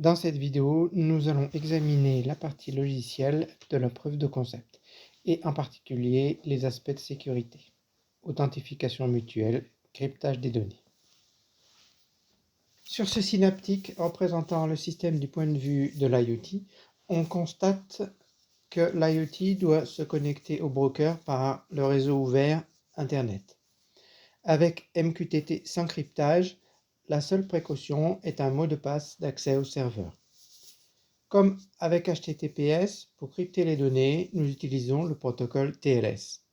Dans cette vidéo, nous allons examiner la partie logicielle de la preuve de concept, et en particulier les aspects de sécurité, authentification mutuelle, cryptage des données. Sur ce synaptique représentant le système du point de vue de l'IoT, on constate que l'IoT doit se connecter au broker par le réseau ouvert Internet. Avec MQTT sans cryptage, la seule précaution est un mot de passe d'accès au serveur. Comme avec HTTPS, pour crypter les données, nous utilisons le protocole TLS.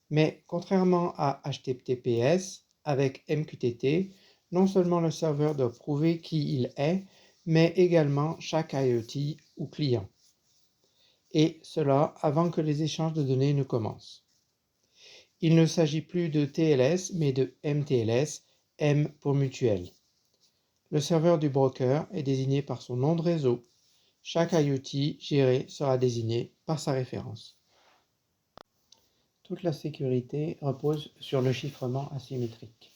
Mais contrairement à HTTPS, avec MQTT, non seulement le serveur doit prouver qui il est, mais également chaque IoT ou client. Et cela avant que les échanges de données ne commencent. Il ne s'agit plus de TLS, mais de MTLS, M pour mutuel. Le serveur du broker est désigné par son nom de réseau. Chaque IoT géré sera désigné par sa référence. Toute la sécurité repose sur le chiffrement asymétrique.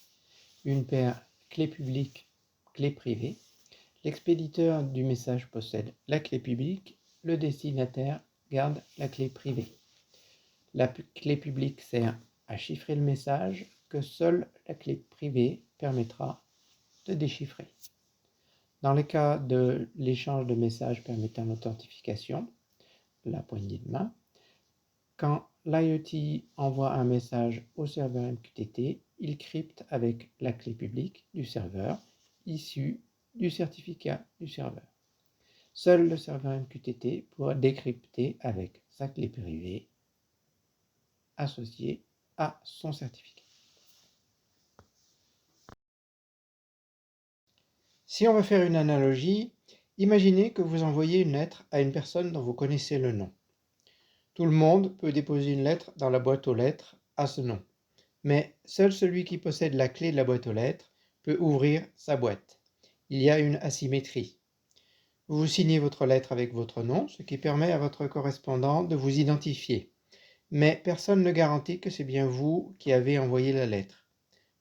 Une paire clé publique, clé privée. L'expéditeur du message possède la clé publique, le destinataire garde la clé privée. La clé publique sert à chiffrer le message que seule la clé privée permettra de déchiffrer. Dans le cas de l'échange de messages permettant l'authentification, la poignée de main, quand l'IoT envoie un message au serveur MQTT, il crypte avec la clé publique du serveur issue du certificat du serveur. Seul le serveur MQTT pourra décrypter avec sa clé privée associée à son certificat. Si on veut faire une analogie, imaginez que vous envoyez une lettre à une personne dont vous connaissez le nom. Tout le monde peut déposer une lettre dans la boîte aux lettres à ce nom, mais seul celui qui possède la clé de la boîte aux lettres peut ouvrir sa boîte. Il y a une asymétrie. Vous signez votre lettre avec votre nom, ce qui permet à votre correspondant de vous identifier. Mais personne ne garantit que c'est bien vous qui avez envoyé la lettre.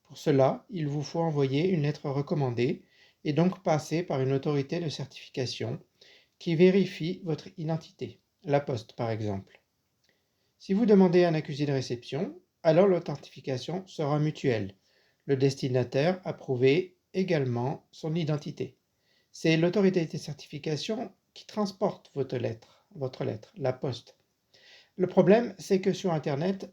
Pour cela, il vous faut envoyer une lettre recommandée et donc passer par une autorité de certification qui vérifie votre identité, la Poste par exemple. Si vous demandez un accusé de réception, alors l'authentification sera mutuelle. Le destinataire a prouvé également son identité. C'est l'autorité de certification qui transporte votre lettre, la Poste. Le problème, c'est que sur Internet,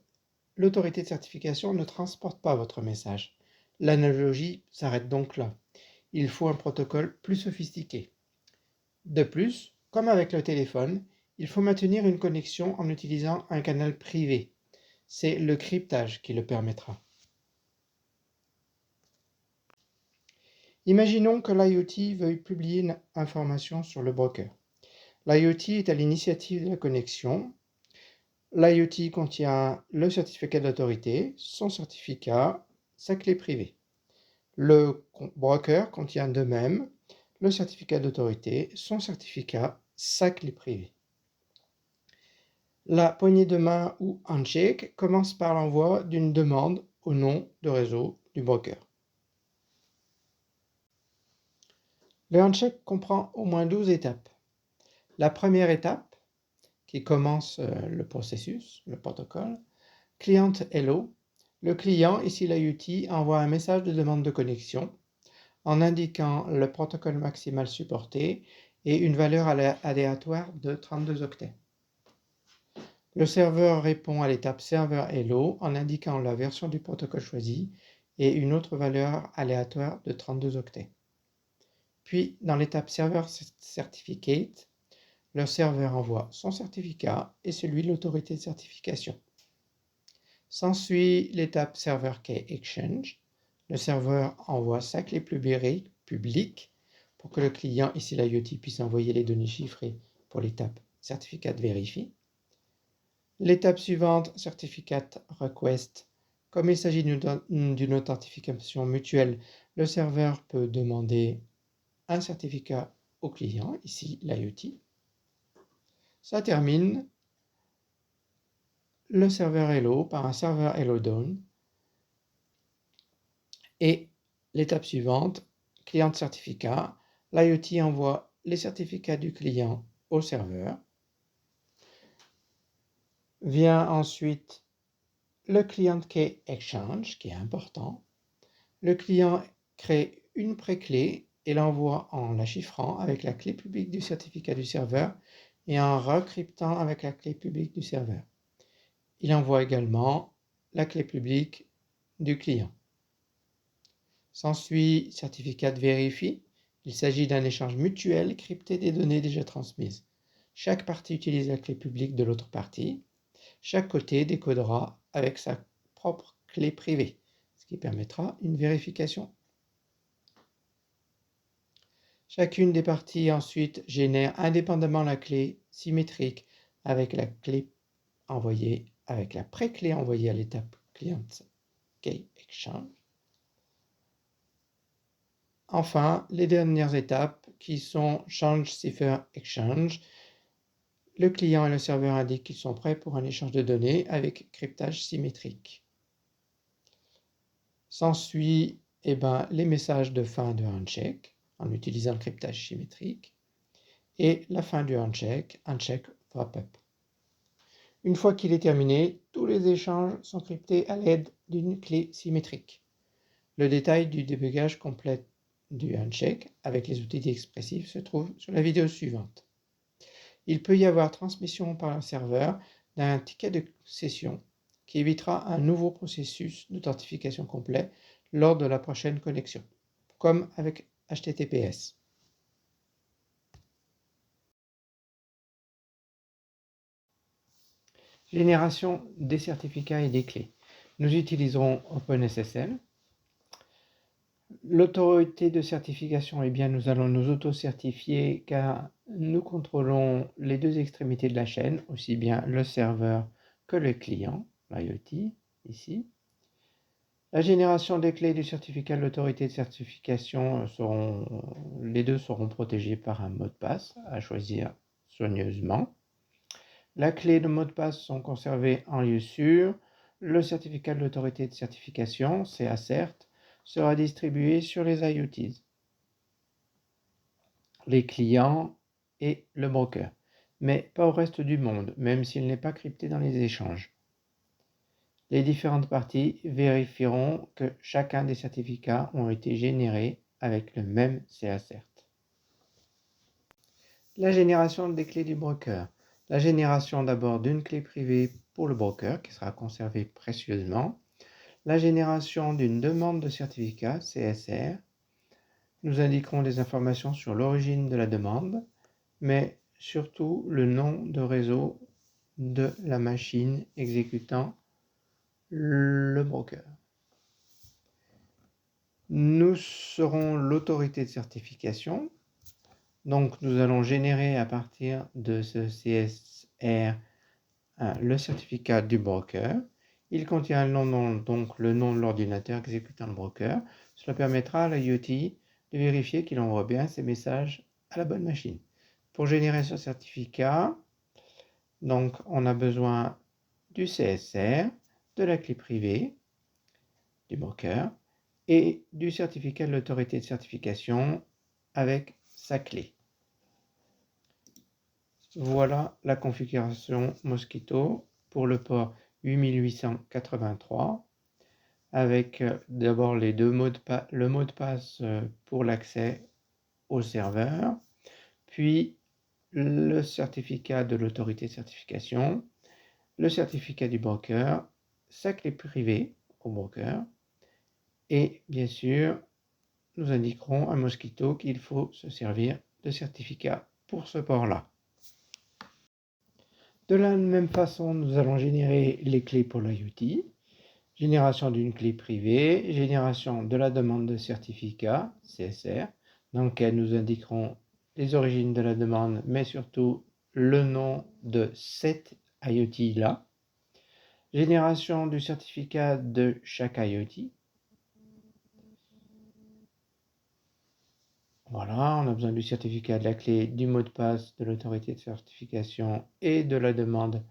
l'autorité de certification ne transporte pas votre message. L'analogie s'arrête donc là. Il faut un protocole plus sophistiqué. De plus, comme avec le téléphone, il faut maintenir une connexion en utilisant un canal privé. C'est le cryptage qui le permettra. Imaginons que l'IoT veuille publier une information sur le broker. L'IoT est à l'initiative de la connexion. L'IoT contient le certificat d'autorité, son certificat, sa clé privée. Le broker contient de même le certificat d'autorité, son certificat, sa clé privée. La poignée de main ou handshake commence par l'envoi d'une demande au nom de réseau du broker. Le handshake comprend au moins 12 étapes. La première étape, qui commence le processus, le protocole, client hello. Le client, ici l'IoT, envoie un message de demande de connexion en indiquant le protocole maximal supporté et une valeur aléatoire de 32 octets. Le serveur répond à l'étape serveur hello en indiquant la version du protocole choisi et une autre valeur aléatoire de 32 octets. Puis, dans l'étape serveur certificate, le serveur envoie son certificat et celui de l'autorité de certification. S'ensuit l'étape serveur key exchange. Le serveur envoie sa clé publique pour que le client, ici l'IoT, puisse envoyer les données chiffrées pour l'étape certificat verify. L'étape suivante, certificate request. Comme il s'agit d'une authentification mutuelle, le serveur peut demander un certificat au client, ici l'IoT. Ça termine le serveur hello par un serveur hello done. Et l'étape suivante, client de certificat, l'IoT envoie les certificats du client au serveur. Vient ensuite le Client Key Exchange, qui est important. Le client crée une pré-clé et l'envoie en la chiffrant avec la clé publique du certificat du serveur et en recryptant avec la clé publique du serveur. Il envoie également la clé publique du client. S'ensuit certificat de vérifie. Il s'agit d'un échange mutuel crypté des données déjà transmises. Chaque partie utilise la clé publique de l'autre partie. Chaque côté décodera avec sa propre clé privée, ce qui permettra une vérification. Chacune des parties ensuite génère indépendamment la clé symétrique avec la clé envoyée, avec la pré-clé envoyée à l'étape Client Key Exchange. Enfin, les dernières étapes qui sont Change Cipher Exchange. Le client et le serveur indiquent qu'ils sont prêts pour un échange de données avec cryptage symétrique. S'ensuit les messages de fin de handshake en utilisant le cryptage symétrique et la fin du handshake wrap-up. Une fois qu'il est terminé, tous les échanges sont cryptés à l'aide d'une clé symétrique. Le détail du débugage complet du handshake avec les outils expressifs se trouve sur la vidéo suivante. Il peut y avoir transmission par un serveur d'un ticket de session qui évitera un nouveau processus d'authentification complet lors de la prochaine connexion, comme avec HTTPS. Génération des certificats et des clés. Nous utiliserons OpenSSL. L'autorité de certification, nous allons nous auto-certifier car nous contrôlons les deux extrémités de la chaîne, aussi bien le serveur que le client, l'IoT, ici. La génération des clés du certificat de l'autorité de certification, les deux seront protégés par un mot de passe à choisir soigneusement. La clé et le mot de passe sont conservés en lieu sûr. Le certificat de l'autorité de certification, CACERT, sera distribué sur les IoTs, les clients et le broker, mais pas au reste du monde, même s'il n'est pas crypté dans les échanges. Les différentes parties vérifieront que chacun des certificats ont été générés avec le même CACERT. La génération des clés du broker. La génération d'abord d'une clé privée pour le broker qui sera conservée précieusement. La génération d'une demande de certificat, CSR. Nous indiquerons des informations sur l'origine de la demande, mais surtout le nom de réseau de la machine exécutant le broker. Nous serons l'autorité de certification. Donc, nous allons générer à partir de ce CSR le certificat du broker. Il contient donc le nom de l'ordinateur exécutant le broker. Cela permettra à l'IoT de vérifier qu'il envoie bien ses messages à la bonne machine. Pour générer ce certificat, donc, on a besoin du CSR, de la clé privée du broker et du certificat de l'autorité de certification avec sa clé. Voilà la configuration Mosquito pour le port 8883 avec d'abord les deux mots le mot de passe pour l'accès au serveur, puis le certificat de l'autorité de certification, le certificat du broker, sa clé privée au broker et bien sûr nous indiquerons à Mosquito qu'il faut se servir de certificat pour ce port-là. De la même façon, nous allons générer les clés pour l'IoT. Génération d'une clé privée, génération de la demande de certificat, CSR, dans lequel nous indiquerons les origines de la demande, mais surtout le nom de cette IoT-là. Génération du certificat de chaque IoT. Voilà, on a besoin du certificat de la clé, du mot de passe, de l'autorité de certification et de la demande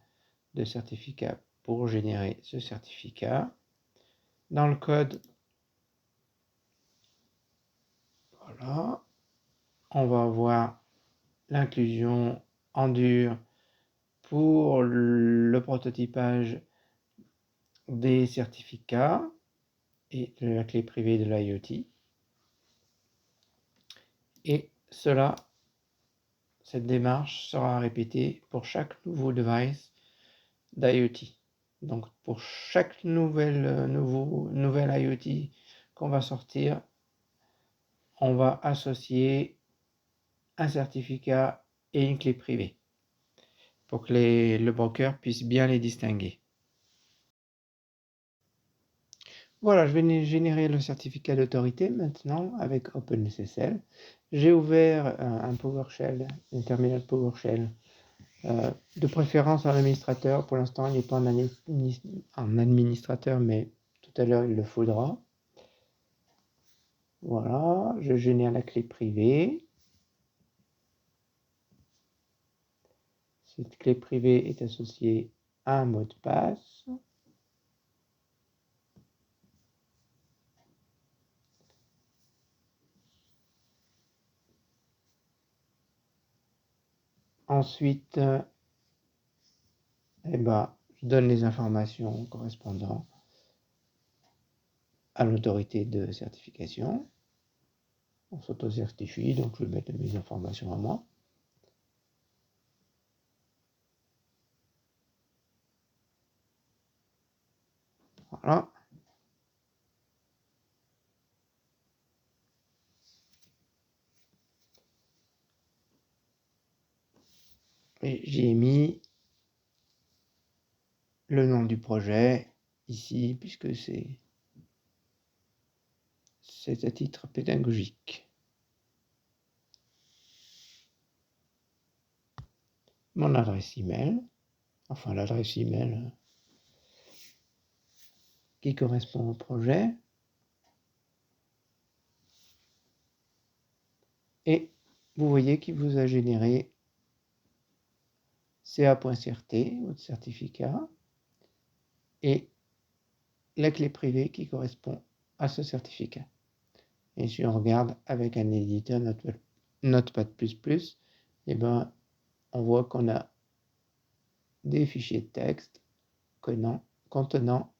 de certificat pour générer ce certificat. Dans le code, voilà, on va avoir l'inclusion en dur pour le prototypage des certificats et de la clé privée de l'IoT. Et cette démarche sera répétée pour chaque nouveau device d'IoT. Donc pour chaque nouvelle IoT qu'on va sortir, on va associer un certificat et une clé privée pour que le broker puisse bien les distinguer. Voilà, je vais générer le certificat d'autorité maintenant avec OpenSSL. J'ai ouvert un PowerShell, un terminal PowerShell, de préférence en administrateur. Pour l'instant, il n'est pas en administrateur, mais tout à l'heure, il le faudra. Voilà, je génère la clé privée. Cette clé privée est associée à un mot de passe. Ensuite, je donne les informations correspondant à l'autorité de certification. On s'auto-certifie, donc je vais mettre mes informations à moi. Voilà. Et j'y ai mis le nom du projet ici, puisque c'est à titre pédagogique. Mon adresse email, enfin l'adresse email qui correspond au projet. Et vous voyez qu'il vous a généré ca.crt, votre certificat, et la clé privée qui correspond à ce certificat. Et si on regarde avec un éditeur Notepad++, eh ben, on voit qu'on a des fichiers de texte contenant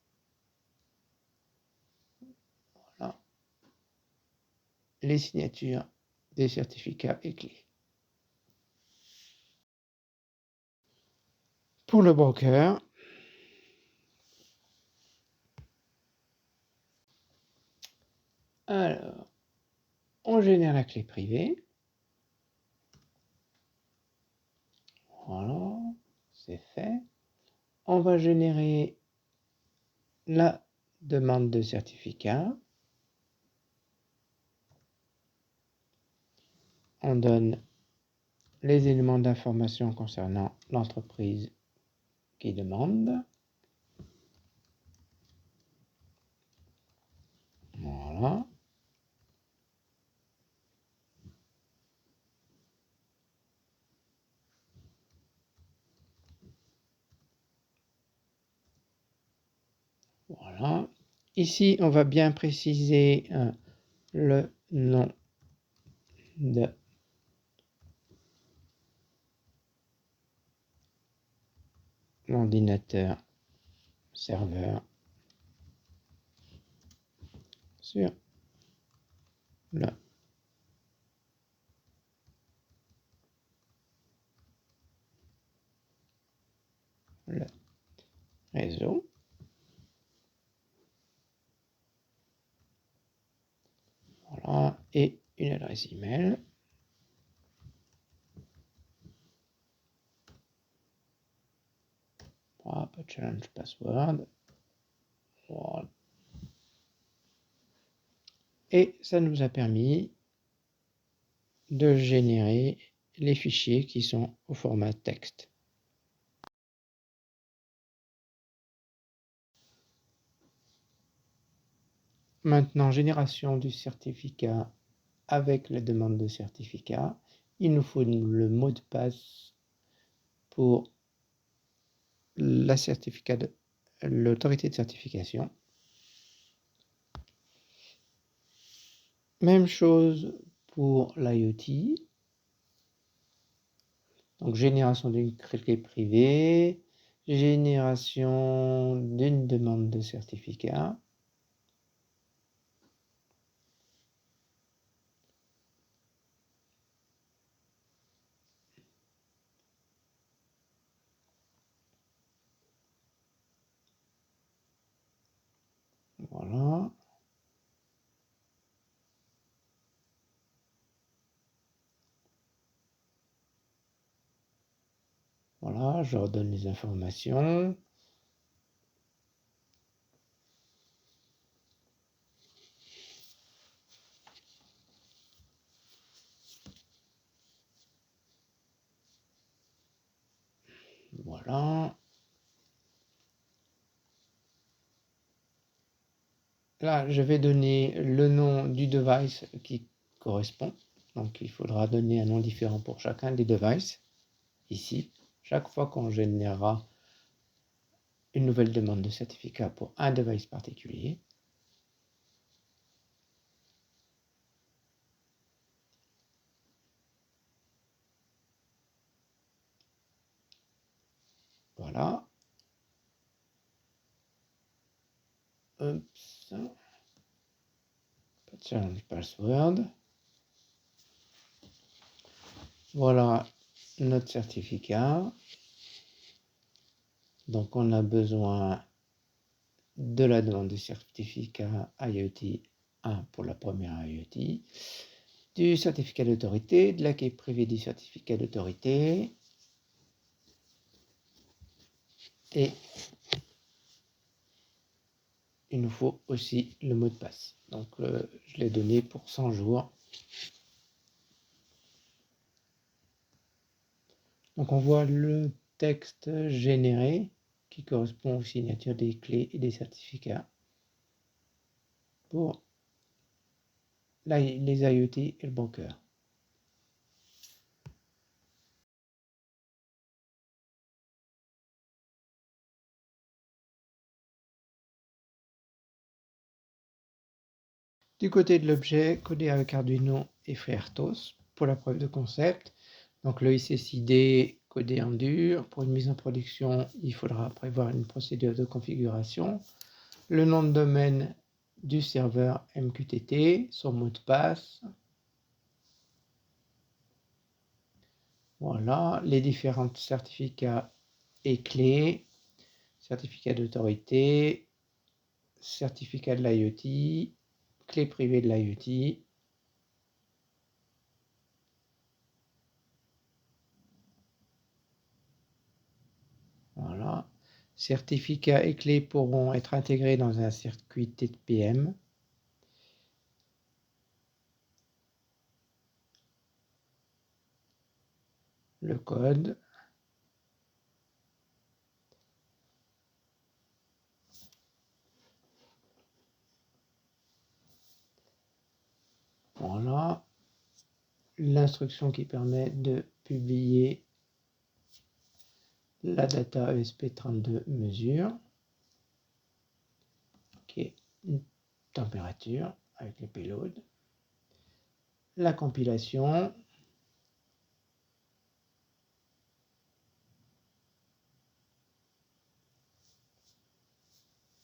voilà, les signatures des certificats et clés. Pour le broker, alors, on génère la clé privée. Voilà, c'est fait. On va générer la demande de certificat. On donne les éléments d'information concernant l'entreprise qui demande. Voilà. Voilà. Ici, on va bien préciser le nom de l'ordinateur serveur sur le réseau. Voilà. Et une adresse email. Pas de challenge password. Voilà. Et ça nous a permis de générer les fichiers qui sont au format texte. Maintenant, génération du certificat avec la demande de certificat. Il nous faut le mot de passe pour l'autorité de certification. Même chose pour l'IoT. Donc génération d'une clé privée, génération d'une demande de certificat. Voilà. Voilà, je redonne les informations. Voilà. Là, je vais donner le nom du device qui correspond. Donc, il faudra donner un nom différent pour chacun des devices. Ici, chaque fois qu'on générera une nouvelle demande de certificat pour un device particulier. Voilà. Oups. Challenge password. Voilà notre certificat. Donc, on a besoin de la demande de certificat IoT 1 pour la première IoT, du certificat d'autorité, de la clé privée du certificat d'autorité, et il nous faut aussi le mot de passe. Donc, je l'ai donné pour 100 jours. Donc, on voit le texte généré qui correspond aux signatures des clés et des certificats pour les IoT et le broker. Du côté de l'objet, codé avec Arduino et FreeRTOS pour la preuve de concept. Donc le ICSID codé en dur. Pour une mise en production, il faudra prévoir une procédure de configuration. Le nom de domaine du serveur MQTT, son mot de passe. Voilà, les différents certificats et clés. Certificat d'autorité, certificat de l'IoT, clé privée de l'IoT. Voilà. Certificats et clés pourront être intégrés dans un circuit TPM. Le code. Voilà. L'instruction qui permet de publier la data ESP32 mesure, qui est une température avec les payloads. La compilation.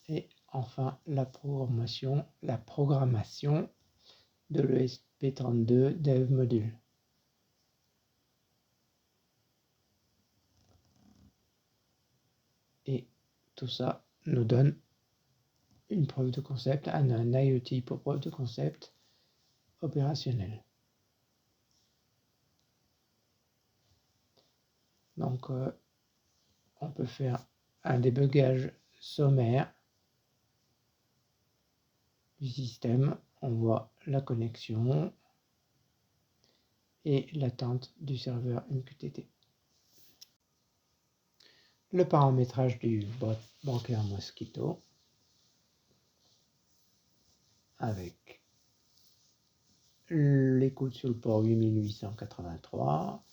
Et enfin la programmation de l'ESP32 Dev Module. Et tout ça nous donne une preuve de concept, un IoT pour preuve de concept opérationnel. Donc, on peut faire un débugage sommaire du système. On voit la connexion et l'attente du serveur MQTT. Le paramétrage du bot bancaire Mosquito avec l'écoute sur le port 8883,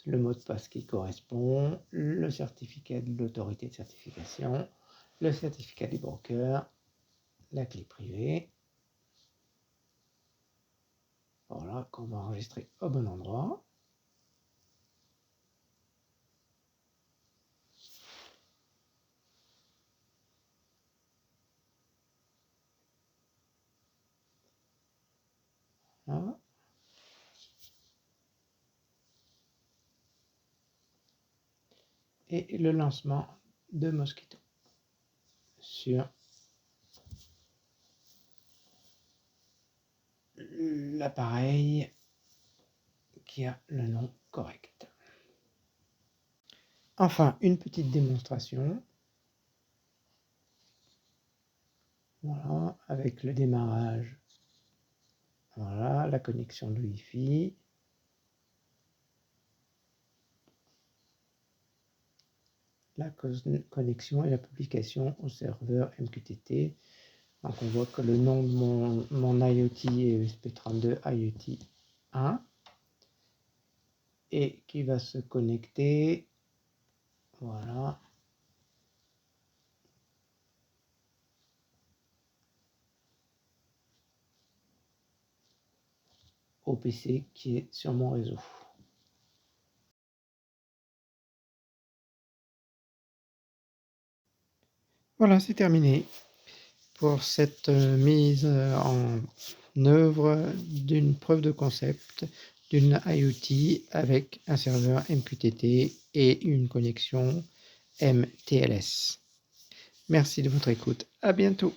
le mot de passe qui correspond, le certificat de l'autorité de certification, le certificat du broker, la clé privée. Voilà, qu'on va enregistrer au bon endroit. et le lancement de Mosquitto sur l'appareil qui a le nom correct. Enfin, une petite démonstration. Voilà, avec le démarrage. Voilà, la connexion de Wi-Fi. La connexion et la publication au serveur MQTT. Donc on voit que le nom de mon IoT est ESP32 IoT 1 et qui va se connecter, voilà, au PC qui est sur mon réseau. Voilà, c'est terminé pour cette mise en œuvre d'une preuve de concept d'une IoT avec un serveur MQTT et une connexion MTLS. Merci de votre écoute. À bientôt.